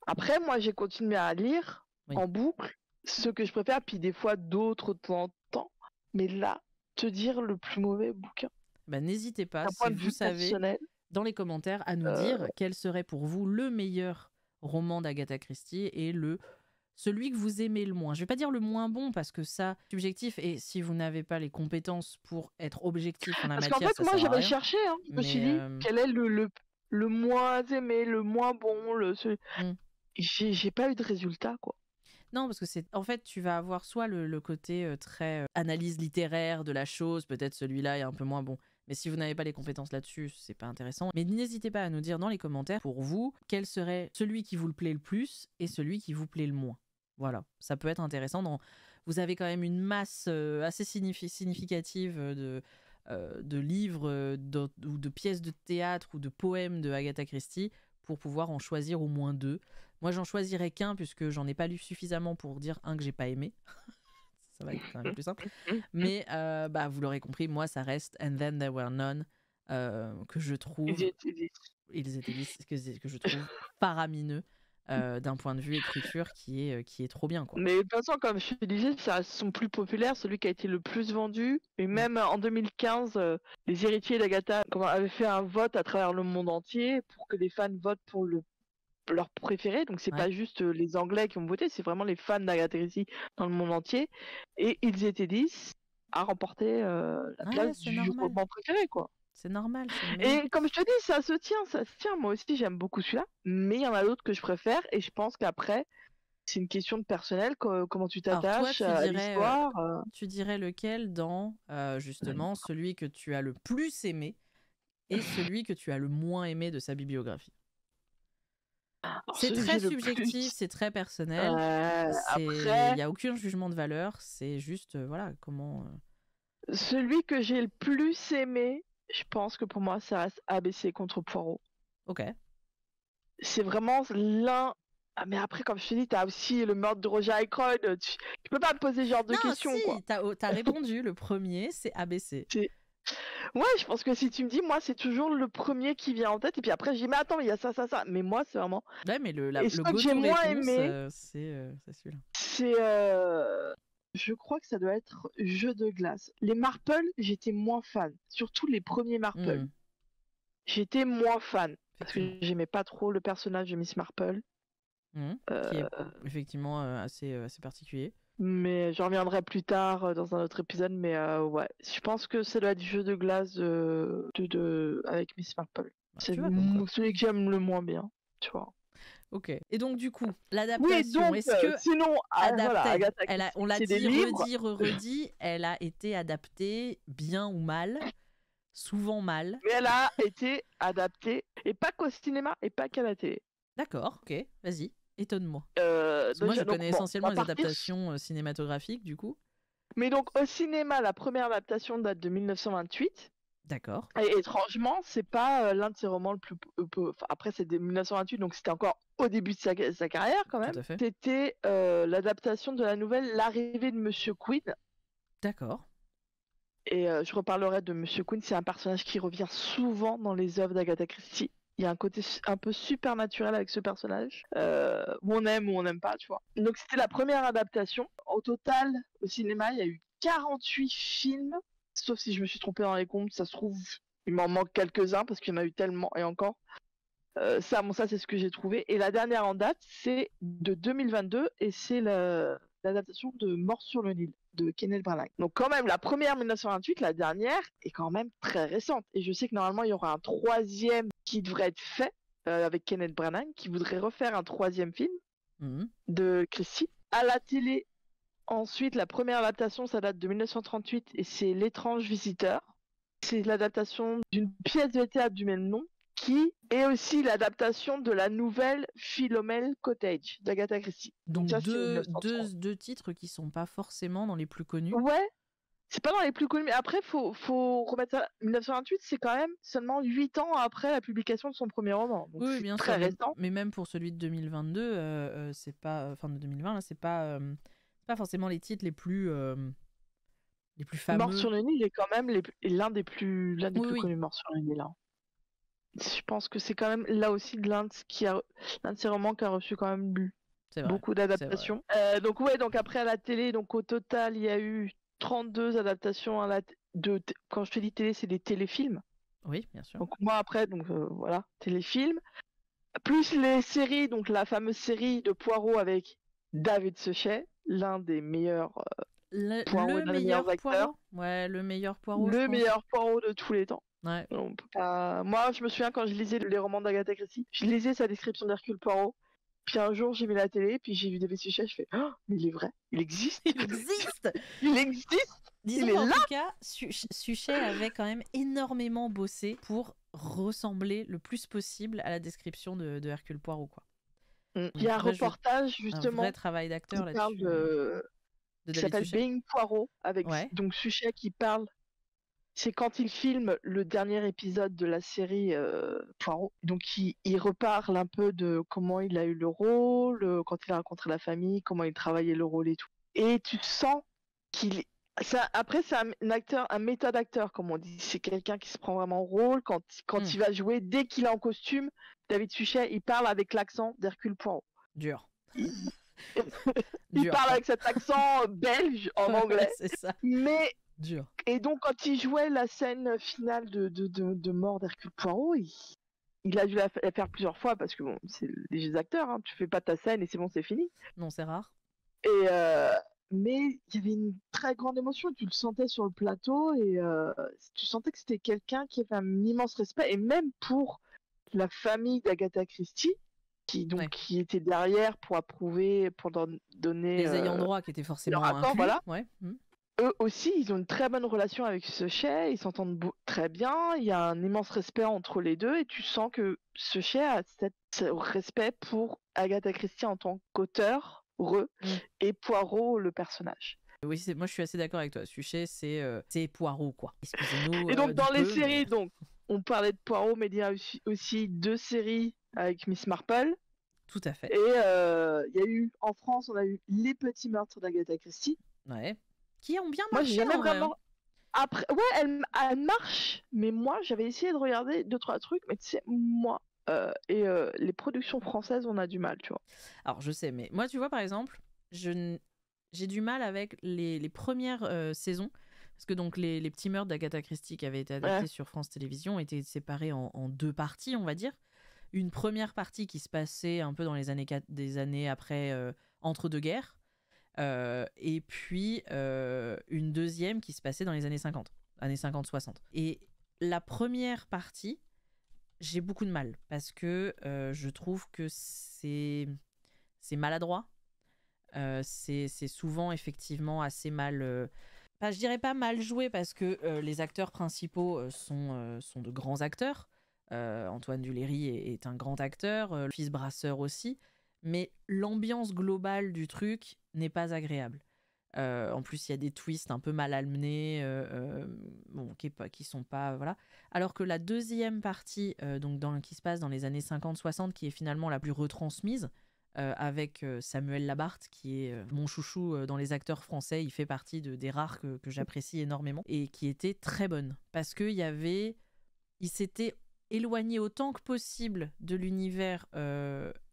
après, moi, j'ai continué à lire en boucle ce que je préfère, puis des fois d'autres de temps en temps. Mais là, te dire le plus mauvais bouquin. Bah, n'hésitez pas, si vous savez, dans les commentaires, à nous dire quel serait pour vous le meilleur roman d'Agatha Christie et celui que vous aimez le moins. Je vais pas dire le moins bon parce que ça, subjectif, et si vous n'avez pas les compétences pour être objectif en la matière, parce qu'en fait, moi, j'avais cherché, hein. Je me suis dit, quel est le moins aimé, le moins bon, J'ai pas eu de résultat, quoi. Non, parce que en fait, tu vas avoir soit le côté très analyse littéraire de la chose, peut-être celui-là est un peu moins bon. Mais si vous n'avez pas les compétences là-dessus, c'est pas intéressant. Mais n'hésitez pas à nous dire dans les commentaires, pour vous, quel serait celui qui vous le plaît le plus et celui qui vous plaît le moins. Voilà, ça peut être intéressant. Vous avez quand même une masse assez significative de livres ou de pièces de théâtre ou de poèmes de Agatha Christie pour pouvoir en choisir au moins 2. Moi, j'en choisirais qu'un puisque j'en ai pas lu suffisamment pour dire un que j'ai pas aimé. Ça va être quand même plus simple. Mais vous l'aurez compris, moi, ça reste And Then There Were None que je trouve... Ils étaient 10. Que je trouve faramineux d'un point de vue écriture qui est trop bien, quoi. Mais de toute façon, comme je te disais, ça reste son plus populaire, celui qui a été le plus vendu. Et même en 2015, les héritiers d'Agatha avaient fait un vote à travers le monde entier pour que les fans votent pour leur préféré. Donc c'est pas juste les Anglais qui ont voté, c'est vraiment les fans d'Agatha Christie dans le monde entier. Et Ils étaient 10 à remporter la place du roman préféré, quoi. C'est normal. Et comme je te dis, ça se tient. Moi aussi, j'aime beaucoup celui-là. Mais il y en a d'autres que je préfère. Et je pense qu'après, c'est une question de personnel. Comment tu t'attaches à l'histoire. Tu dirais lequel dans, justement, celui que tu as le plus aimé et celui que tu as le moins aimé de sa bibliographie? C'est très subjectif, c'est très personnel. Il n'y a aucun jugement de valeur. C'est juste, voilà, comment... Celui que j'ai le plus aimé, je pense que pour moi, ça reste ABC contre Poirot. Ok. C'est vraiment l'un... Ah, mais après, comme je te dis, t'as aussi le meurtre de Roger Ackroyd. Tu peux pas me poser ce genre de questions, quoi. T'as répondu, le premier, c'est ABC. Ouais, je pense que si tu me dis, moi, c'est toujours le premier qui vient en tête. Et puis après, je dis, mais attends, il y a ça. Mais moi, c'est vraiment... Ouais, mais le que j'ai moins aimé, c'est celui-là. C'est... Je crois que ça doit être Jeu de glace. Les Marple, j'étais moins fan. Surtout les premiers Marple. J'étais moins fan. Parce que j'aimais pas trop le personnage de Miss Marple. Qui est effectivement assez particulier. Mais j'en reviendrai plus tard dans un autre épisode. Mais ouais, je pense que ça doit être Jeu de glace avec Miss Marple. C'est celui que j'aime le moins bien, tu vois. Ok. Et donc, du coup, Oui, l'adaptation, donc, est-ce que sinon, voilà, adaptée, Agatha on l'a Christie, c'est des dit, livres. redit, elle a été adaptée bien ou mal, souvent mal. Mais elle a été adaptée, et pas qu'au cinéma, et pas qu'à la télé. D'accord, ok, vas-y, étonne-moi. Parce que moi, je Donc, connais bon, on essentiellement va les partir. adaptations cinématographiques, du coup. Mais donc, au cinéma, la première adaptation date de 1928. D'accord. Et étrangement, c'est pas l'un de ses romans le plus. Enfin, après, c'est de 1928, donc c'était encore au début de sa carrière quand Tout même. à fait. C'était l'adaptation de la nouvelle L'arrivée de Monsieur Queen. D'accord. Et je reparlerai de Monsieur Queen, c'est un personnage qui revient souvent dans les œuvres d'Agatha Christie. Il y a un côté un peu supernaturel avec ce personnage, où on aime ou on n'aime pas, tu vois. Donc c'était la première adaptation. Au total, au cinéma, il y a eu 48 films, sauf si je me suis trompée dans les comptes, ça se trouve, il m'en manque quelques-uns parce qu'il y en a eu tellement et encore. Ça, c'est ce que j'ai trouvé. Et la dernière en date, c'est de 2022 et c'est l'adaptation de Mort sur le Nil de Kenneth Branagh. Donc quand même, la première 1928, la dernière est quand même très récente. Et je sais que normalement, il y aura un troisième qui devrait être fait avec Kenneth Branagh, qui voudrait refaire un troisième film de Christie. À la télé, ensuite, la première adaptation, ça date de 1938 et c'est L'étrange visiteur. C'est l'adaptation d'une pièce de théâtre du même nom qui est aussi l'adaptation de la nouvelle Philomel Cottage d'Agatha Christie. Donc ça, deux titres qui sont pas forcément dans les plus connus. Ouais, c'est pas dans les plus connus, mais après, faut remettre ça. 1928, c'est quand même seulement 8 ans après la publication de son premier roman. Donc Oui, c'est bien très sûr, récent. mais même pour celui de 2022, c'est pas, enfin de 2020, là, c'est pas forcément les titres les plus fameux. Mort sur le Nil est quand même l'un des plus Oui. connus, Mort sur le Nil. Hein. Je pense que c'est quand même là aussi l'un de ses romans qui a reçu quand même beaucoup d'adaptations. Donc après à la télé, donc au total il y a eu 32 adaptations quand je te dis télé, c'est des téléfilms. Oui, bien sûr. Donc moi après, voilà, téléfilms. Plus les séries, donc la fameuse série de Poirot avec David Suchet, l'un des meilleurs Poirot, le meilleur Poirot. Ouais, le meilleur Poirot, le meilleur Poirot de tous les temps. Ouais. Moi, je me souviens quand je lisais les romans d'Agatha Christie, je lisais sa description d'Hercule Poirot. Puis un jour, j'ai mis la télé, puis j'ai vu David Suchet, je fais oh, mais il est vrai, il existe. Il existe. Il existe. Disons il est qu'en là. tout cas, Suchet avait quand même énormément bossé pour ressembler le plus possible à la description de Hercule Poirot, quoi. Il y a un reportage justement. Un vrai travail d'acteur là-dessus. Parle qui s'appelle Being Poirot avec donc Suchet qui parle. C'est quand il filme le dernier épisode de la série Poirot. Donc il reparle un peu de comment il a eu le rôle, quand il a rencontré la famille, comment il travaillait le rôle et tout. Et tu sens qu'il après c'est un acteur, un méthode acteur comme on dit. C'est quelqu'un qui se prend vraiment au rôle quand il va jouer. Dès qu'il est en costume, David Suchet, il parle avec l'accent d'Hercule Poirot. Dur. Il parle avec cet accent belge en anglais. C'est ça. Mais dur. Et donc, quand il jouait la scène finale de mort d'Hercule Poirot, il a dû la faire plusieurs fois parce que bon, c'est des acteurs, hein, tu fais pas ta scène et c'est bon, c'est fini. Non, c'est rare. Et mais il y avait une très grande émotion, tu le sentais sur le plateau et tu sentais que c'était quelqu'un qui avait un immense respect et même pour la famille d'Agatha Christie. Qui était derrière pour approuver, pour donner les ayants droit qui étaient forcément inclus. Voilà. Ouais. Eux aussi, ils ont une très bonne relation avec Suchet, ils s'entendent très bien, il y a un immense respect entre les deux et tu sens que Suchet a ce respect pour Agatha Christie en tant qu'auteur, et Poirot le personnage. Oui, moi je suis assez d'accord avec toi. Suchet, c'est Poirot, quoi. Excusez-nous. Et donc dans les séries, donc on parlait de Poirot, mais il y a aussi 2 séries avec Miss Marple. Tout à fait. Et il y a eu en France, on a eu Les Petits Meurtres d'Agatha Christie. Ouais. Qui ont bien marché. Moi, j'ai jamais vraiment. Après, ouais, elle marche, mais moi, j'avais essayé de regarder 2-3 trucs, mais tu sais, moi les productions françaises, on a du mal, tu vois. Alors, je sais, mais moi, tu vois, par exemple, j'ai du mal avec les premières saisons, parce que donc les Petits Meurtres d'Agatha Christie qui avaient été adaptés sur France Télévisions étaient séparés en 2 parties, on va dire. Une première partie qui se passait un peu dans les années après, entre 2 guerres. Et puis une deuxième qui se passait dans les années 50, années 50-60. Et la première partie j'ai beaucoup de mal parce que je trouve que c'est maladroit. C'est souvent effectivement assez mal. Je dirais pas mal joué parce que les acteurs principaux sont de grands acteurs. Antoine Duléry est un grand acteur, le fils Brasseur aussi. Mais l'ambiance globale du truc n'est pas agréable. En plus, il y a des twists un peu mal amenés, bon, qui sont pas. Voilà. Alors que la deuxième partie, qui se passe dans les années 50-60, qui est finalement la plus retransmise, avec Samuel Labarthe, qui est mon chouchou dans les acteurs français. Il fait partie des rares que j'apprécie énormément et qui était très bonne. Parce qu'il s'était éloigné autant que possible de l'univers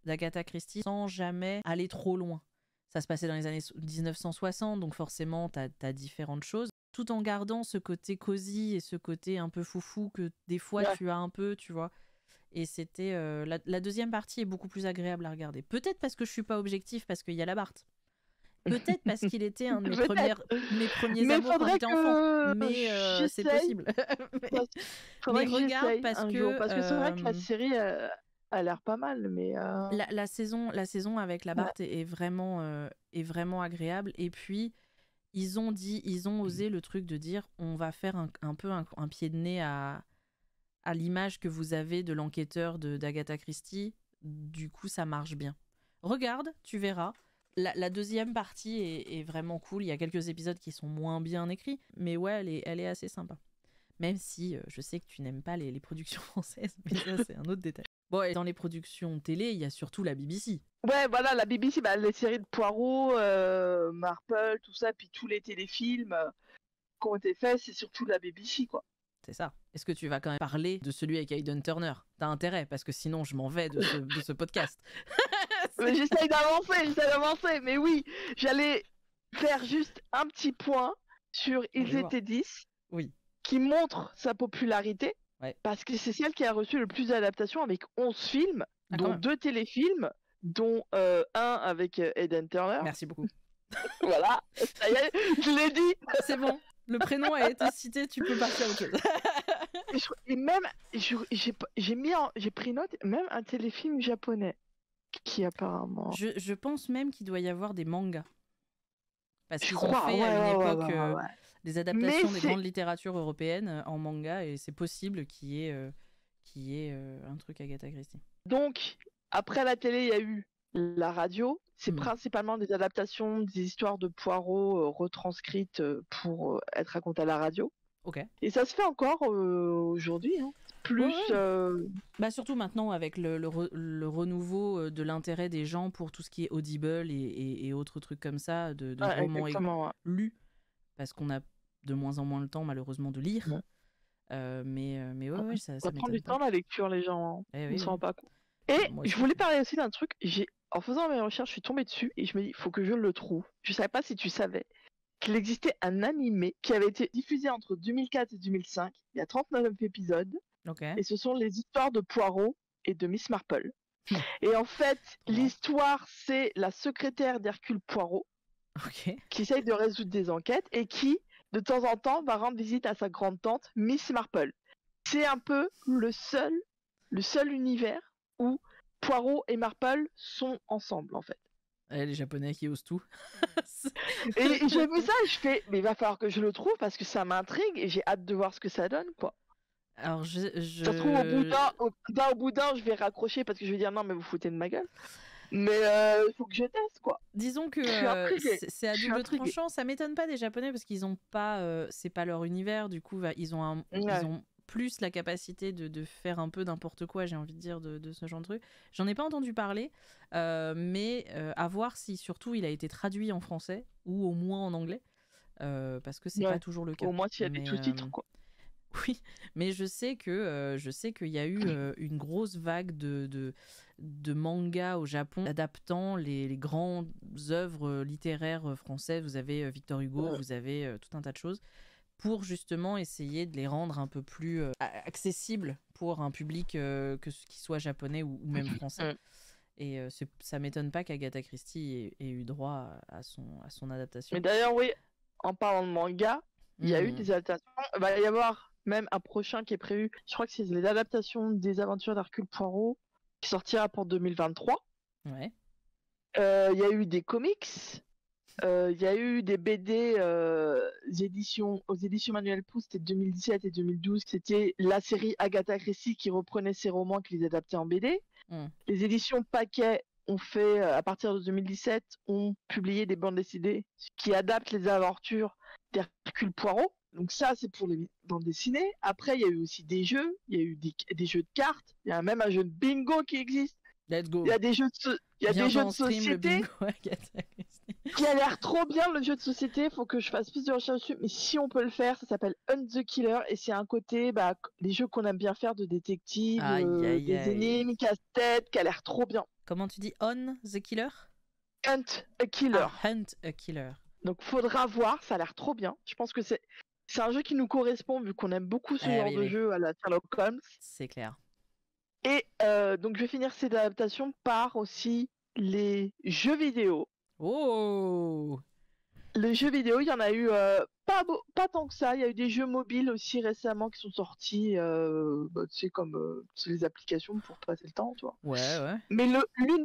d'Agatha Christie sans jamais aller trop loin. Ça se passait dans les années 1960, donc forcément, t'as différentes choses, tout en gardant ce côté cosy et ce côté un peu foufou que des fois tu as un peu, tu vois. Et c'était la deuxième partie est beaucoup plus agréable à regarder. Peut-être parce que je suis pas objectif, parce qu'il y a Labarthe. Peut-être parce qu'il était un de mes premiers amours quand j'étais enfant. Mais c'est possible. Faudrait mais que regarde j'essaye parce un que jour, parce que c'est vrai que la série a l'air pas mal, mais la saison avec Labarthe est vraiment agréable. Et puis ils ont osé le truc de dire on va faire un peu un pied de nez à l'image que vous avez de l'enquêteur d'Agatha Christie. Du coup, ça marche bien. Regarde, tu verras. La deuxième partie est vraiment cool. Il y a quelques épisodes qui sont moins bien écrits, mais ouais, elle est assez sympa. Même si je sais que tu n'aimes pas les productions françaises, mais ça, c'est un autre détail. Bon, et dans les productions télé, il y a surtout la BBC. ouais, voilà, la BBC, les séries de Poirot, Marple, tout ça, puis tous les téléfilms qui ont été faits, c'est surtout la BBC, quoi. C'est ça. Est-ce que tu vas quand même parler de celui avec Aidan Turner? T'as intérêt, parce que sinon je m'en vais de ce podcast. J'essaye d'avancer, mais oui, j'allais faire juste un petit point sur Ils étaient 10, oui, qui montre sa popularité, parce que c'est celle qui a reçu le plus d'adaptations avec 11 films, dont 2 téléfilms, dont un avec Aidan Turner. Merci beaucoup. Voilà, ça y est, je l'ai dit. C'est bon. Le prénom a été cité, tu peux passer à autre chose. Et même, j'ai pris note, même un téléfilm japonais qui apparemment. Je pense même qu'il doit y avoir des mangas. Parce qu'ils ont fait à une époque des adaptations des grandes littératures européennes en manga, et c'est possible qu'il y ait un truc Agatha Christie. Donc, après la télé, il y a eu la radio. C'est principalement des adaptations des histoires de Poirot retranscrites pour être racontées à la radio. Ok. Et ça se fait encore aujourd'hui. Hein. Plus. Surtout maintenant avec le renouveau de l'intérêt des gens pour tout ce qui est Audible et autres trucs comme ça, de romans lus, parce qu'on a de moins en moins le temps malheureusement de lire. Mais ça prend du temps la lecture, les gens. Ils ne s'en rendent pas compte. Et moi, je voulais parler aussi d'un truc. En faisant mes recherches, je suis tombée dessus et je me dis, il faut que je le trouve. Je savais pas si tu savais qu'il existait un animé qui avait été diffusé entre 2004 et 2005. Il y a 39 épisodes. Okay. Et ce sont les histoires de Poirot et de Miss Marple. Et en fait, l'histoire, c'est la secrétaire d'Hercule Poirot qui essaye de résoudre des enquêtes et qui, de temps en temps, va rendre visite à sa grande-tante, Miss Marple. C'est un peu le seul univers où Poirot et Marple sont ensemble, en fait. Les Japonais qui osent tout. Et j'ai vu ça et je fais, mais il va falloir que je le trouve parce que ça m'intrigue et j'ai hâte de voir ce que ça donne, quoi. Alors, Ça se trouve, au bout d'un, je vais raccrocher parce que je vais dire non, mais vous foutez de ma gueule. Mais il faut que je teste, quoi. Disons que c'est à double tranchant. Ça m'étonne pas des Japonais parce qu'ils ont pas, c'est pas leur univers. Du coup, ils ont plus la capacité de faire un peu n'importe quoi, j'ai envie de dire, de ce genre de truc. J'en ai pas entendu parler, mais à voir si surtout il a été traduit en français ou au moins en anglais, parce que c'est pas toujours le cas. Au moins s'il y a des sous-titres, quoi. Oui, mais je sais qu'il y a eu une grosse vague de mangas au Japon adaptant les grandes œuvres littéraires françaises. Vous avez Victor Hugo, vous avez tout un tas de choses pour justement essayer de les rendre un peu plus accessibles pour un public qui soit japonais ou même français. Et ça m'étonne pas qu'Agatha Christie ait eu droit à son adaptation. Mais d'ailleurs, oui, en parlant de manga, il y a eu des adaptations. Il va y avoir même un prochain qui est prévu. Je crois que c'est les adaptations des aventures d'Hercule Poirot qui sortira pour 2023. Ouais. Il y a eu des comics, il y a eu des BD aux éditions Manuel Pousse, c'était 2017 et 2012. C'était la série Agatha Christie qui reprenait ses romans, qui les adaptait en BD. Les éditions Paquet ont fait, à partir de 2017, ont publié des bandes dessinées qui adaptent les aventures d'Hercule Poirot. Donc ça, c'est pour les bandes dessinées. Après, il y a eu aussi des jeux, il y a eu des jeux de cartes, il y a même un jeu de bingo qui existe. Let's go. Il y a des jeux de société qui a l'air trop bien, le jeu de société. Faut que je fasse plus de recherche dessus, mais si on peut le faire, ça s'appelle Hunt the Killer et c'est un côté, les jeux qu'on aime bien faire de détective, des énigmes, casse-tête, qui a l'air trop bien. Comment tu dis On the Killer? Hunt a Killer. Hunt a Killer. Donc faudra voir, ça a l'air trop bien. Je pense que c'est un jeu qui nous correspond vu qu'on aime beaucoup ce genre de jeu à la Sherlock Holmes. C'est clair. Et donc je vais finir cette adaptation par aussi les jeux vidéo. Oh! Les jeux vidéo, il y en a eu pas tant que ça. Il y a eu des jeux mobiles aussi récemment qui sont sortis, tu sais, comme les applications pour passer le temps, tu vois. Ouais. Mais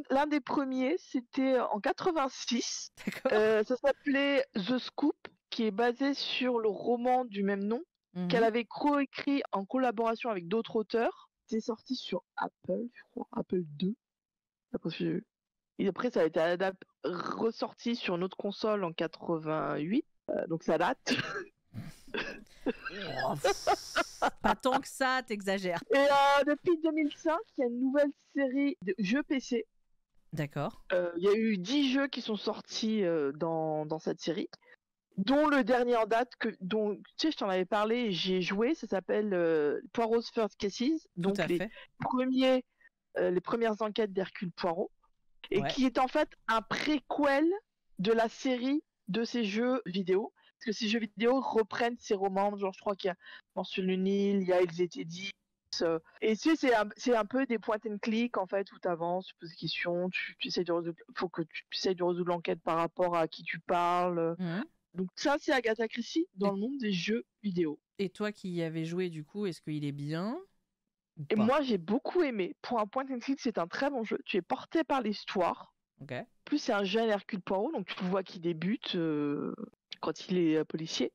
l'un des premiers, c'était en 86. D'accord. Ça s'appelait The Scoop, qui est basé sur le roman du même nom, qu'elle avait coécrit en collaboration avec d'autres auteurs. C'est sorti sur Apple, je crois, Apple 2. Et après, ça a été ressorti sur une autre console en 88, donc ça date. Pas tant que ça, t'exagères. Et depuis 2005, il y a une nouvelle série de jeux PC. D'accord. Il y a eu 10 jeux qui sont sortis dans cette série, dont le dernier en date, dont tu sais, je t'en avais parlé et j'ai joué, ça s'appelle Poirot's First Cases, donc les premières enquêtes d'Hercule Poirot. Et qui est en fait un préquel de la série de ces jeux vidéo. Parce que ces jeux vidéo reprennent ces romans, genre je crois qu'il y a Sur le Nil, il y a Ils étaient 10. Et tu sais, c'est un peu des point and click en fait, où tu avances, tu poses des questions, tu essaies de résoudre, faut que tu essaies de résoudre l'enquête par rapport à qui tu parles. Donc ça, c'est Agatha Christie dans le monde des jeux vidéo. Et toi qui y avais joué du coup, est-ce qu'il est bien? Et moi, j'ai beaucoup aimé. Pour un point and click, c'est un très bon jeu. Tu es porté par l'histoire. Okay. Plus c'est un jeune Hercule Poirot, donc tu vois qu'il débute quand il est policier.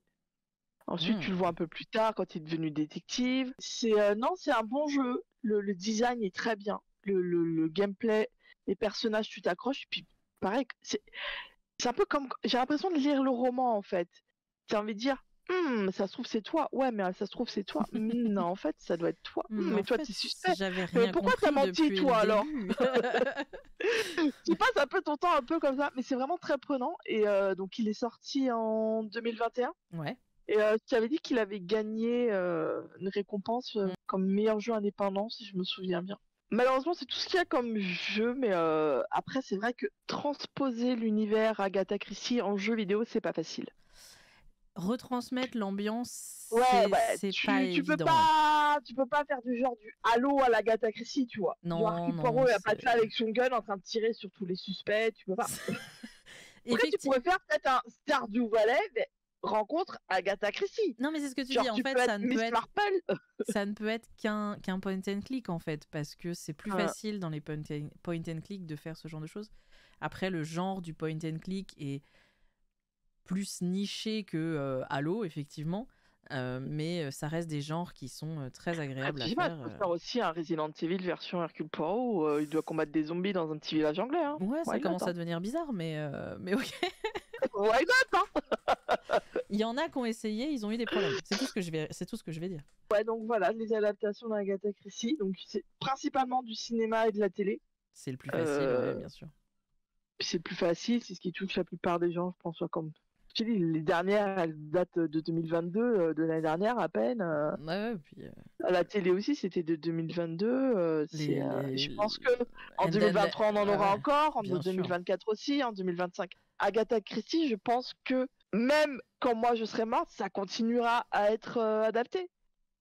Ensuite, tu le vois un peu plus tard quand il est devenu détective. C'est un bon jeu. Le design est très bien. Le gameplay, les personnages, tu t'accroches. Puis pareil, c'est un peu comme, j'ai l'impression de lire le roman en fait. J'ai envie de dire. Ça se trouve c'est toi. Ouais, mais ça se trouve c'est toi. Non, en fait, ça doit être toi. Mais toi, t'es suspect. Mais pourquoi t'as menti, toi, alors? Tu passes un peu ton temps un peu comme ça, mais c'est vraiment très prenant. Et donc, il est sorti en 2021. Ouais. Et tu avais dit qu'il avait gagné une récompense comme meilleur jeu indépendant, si je me souviens bien. Malheureusement, c'est tout ce qu'il y a comme jeu, mais après, c'est vrai que transposer l'univers Agatha Christie en jeu vidéo, c'est pas facile. Retransmettre l'ambiance, c'est pas évident. Tu peux pas faire du genre du Halo à l'Agatha Christie, tu vois. Non, Poirot, il va pas être là avec son gun en train de tirer sur tous les suspects, tu peux pas. Après, tu pourrais faire peut-être un Stardew Valley, mais rencontre Agatha Christie. Non, mais c'est ce que tu dis. En fait, ça ne peut être qu'un point and click, en fait, parce que c'est plus facile dans les point and click de faire ce genre de choses. Après, le genre du point and click est plus niché que Halo, effectivement, mais ça reste des genres qui sont très agréables à faire. Tu peux faire aussi un Resident Evil version Hercule Poirot où il doit combattre des zombies dans un petit village anglais. Hein. Ouais, ça commence à devenir bizarre, mais ok. Why not, hein. Il y en a qui ont essayé, ils ont eu des problèmes. C'est tout ce que je vais dire. Ouais, donc voilà, les adaptations d'Agatha Christie. Donc c'est principalement du cinéma et de la télé. C'est le plus facile, ouais, bien sûr. C'est le plus facile, c'est ce qui touche la plupart des gens, je pense, comme... Les dernières, elles datent de 2022, de l'année dernière à peine. Puis, à la télé aussi, c'était de 2022. Je pense que en 2023, on en aura encore, en 2024 sûr. Aussi, en 2025. Agatha Christie, je pense que même quand moi je serai morte, ça continuera à être adapté.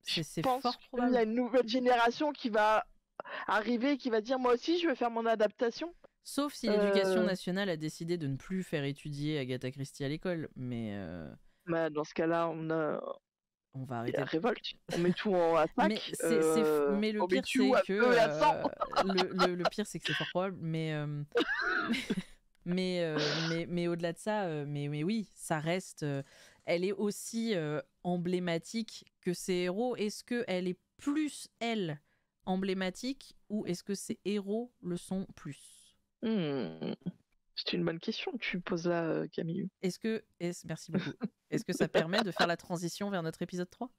C'est fort probable. Il y a une nouvelle génération qui va arriver, qui va dire moi aussi, je vais faire mon adaptation. Sauf si l'éducation nationale a décidé de ne plus faire étudier Agatha Christie à l'école, mais... dans ce cas-là, on on va Et arrêter. la révolte, on met tout en attaque. Mais le on met pire, tout à c'est feu et à que sang. le pire, c'est que c'est fort probable. Mais au-delà de ça, mais oui, ça reste. Elle est aussi emblématique que ses héros. Est-ce que elle est plus elle emblématique ou est-ce que ses héros le sont plus? C'est une bonne question que tu poses là, Camille. Merci beaucoup. Est-ce que ça permet de faire la transition vers notre épisode 3?